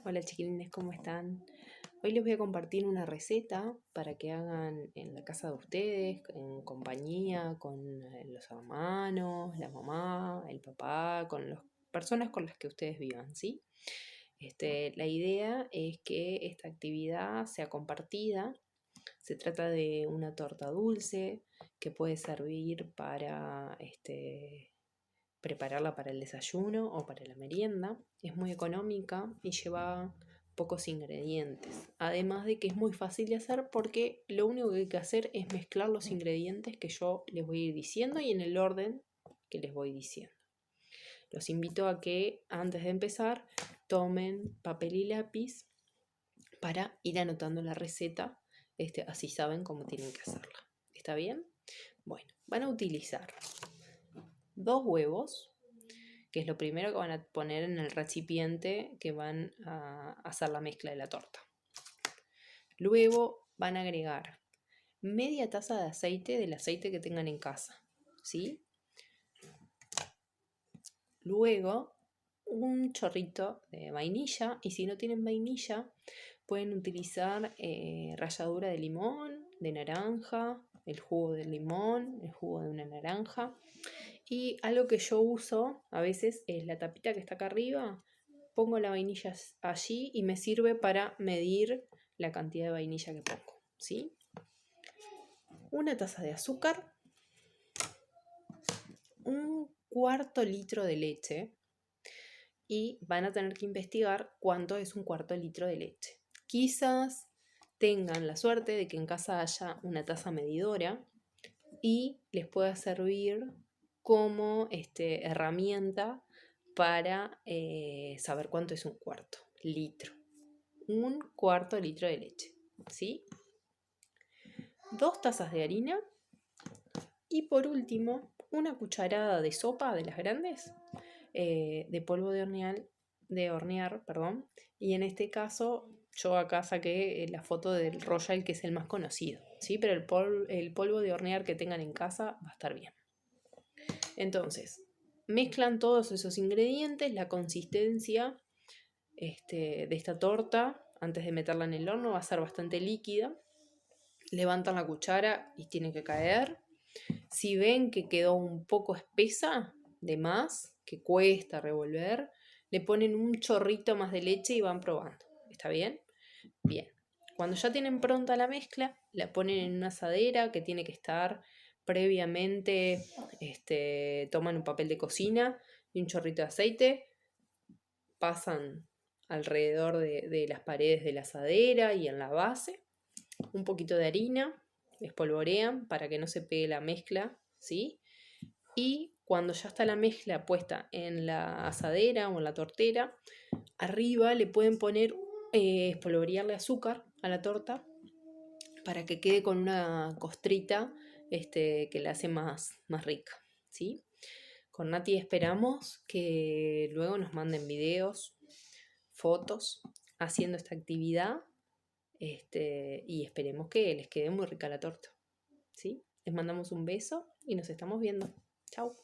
Hola chiquilines, ¿cómo están? Hoy les voy a compartir una receta para que hagan en la casa de ustedes, en compañía, con los hermanos, la mamá, el papá, con las personas con las que ustedes vivan, ¿sí? La idea es que esta actividad sea compartida. Se trata de una torta dulce que puede servir para prepararla para el desayuno o para la merienda. Es muy económica y lleva pocos ingredientes. Además de que es muy fácil de hacer porque lo único que hay que hacer es mezclar los ingredientes que yo les voy a ir diciendo y en el orden que les voy diciendo. Los invito a que antes de empezar tomen papel y lápiz para ir anotando la receta, así saben cómo tienen que hacerla. ¿Está bien? Bueno, van a utilizar 2 huevos, que es lo primero que van a poner en el recipiente que van a hacer la mezcla de la torta. Luego van a agregar media taza de aceite, del aceite que tengan en casa, ¿sí? Luego un chorrito de vainilla, y si no tienen vainilla pueden utilizar ralladura de limón, de naranja, el jugo del limón, el jugo de una naranja. Y algo que yo uso a veces es la tapita que está acá arriba. Pongo la vainilla allí y me sirve para medir la cantidad de vainilla que pongo, ¿sí? Una taza de azúcar, un cuarto litro de leche, y van a tener que investigar cuánto es un cuarto litro de leche. Quizás tengan la suerte de que en casa haya una taza medidora y les pueda servir como herramienta para saber cuánto es un cuarto litro. Un cuarto litro de leche, ¿sí? 2 tazas de harina y por último una cucharada de sopa de las grandes de polvo de hornear, perdón. Y en este caso yo acá saqué la foto del Royal, que es el más conocido, ¿sí? Pero el polvo de hornear que tengan en casa va a estar bien. Entonces, mezclan todos esos ingredientes. La consistencia de esta torta, antes de meterla en el horno, va a ser bastante líquida. Levantan la cuchara y tiene que caer. Si ven que quedó un poco espesa, de más, que cuesta revolver, le ponen un chorrito más de leche y van probando. ¿Está bien? Bien. Cuando ya tienen pronta la mezcla, la ponen en una asadera que tiene que estar previamente, toman un papel de cocina y un chorrito de aceite, pasan alrededor de las paredes de la asadera y en la base un poquito de harina, espolvorean para que no se pegue la mezcla, ¿sí? Y cuando ya está la mezcla puesta en la asadera o en la tortera, arriba le pueden poner, espolvorearle azúcar a la torta para que quede con una costrita que la hace más rica, ¿sí? Con Nati esperamos que luego nos manden videos, fotos haciendo esta actividad, y esperemos que les quede muy rica la torta, ¿sí? Les mandamos un beso y nos estamos viendo. Chao.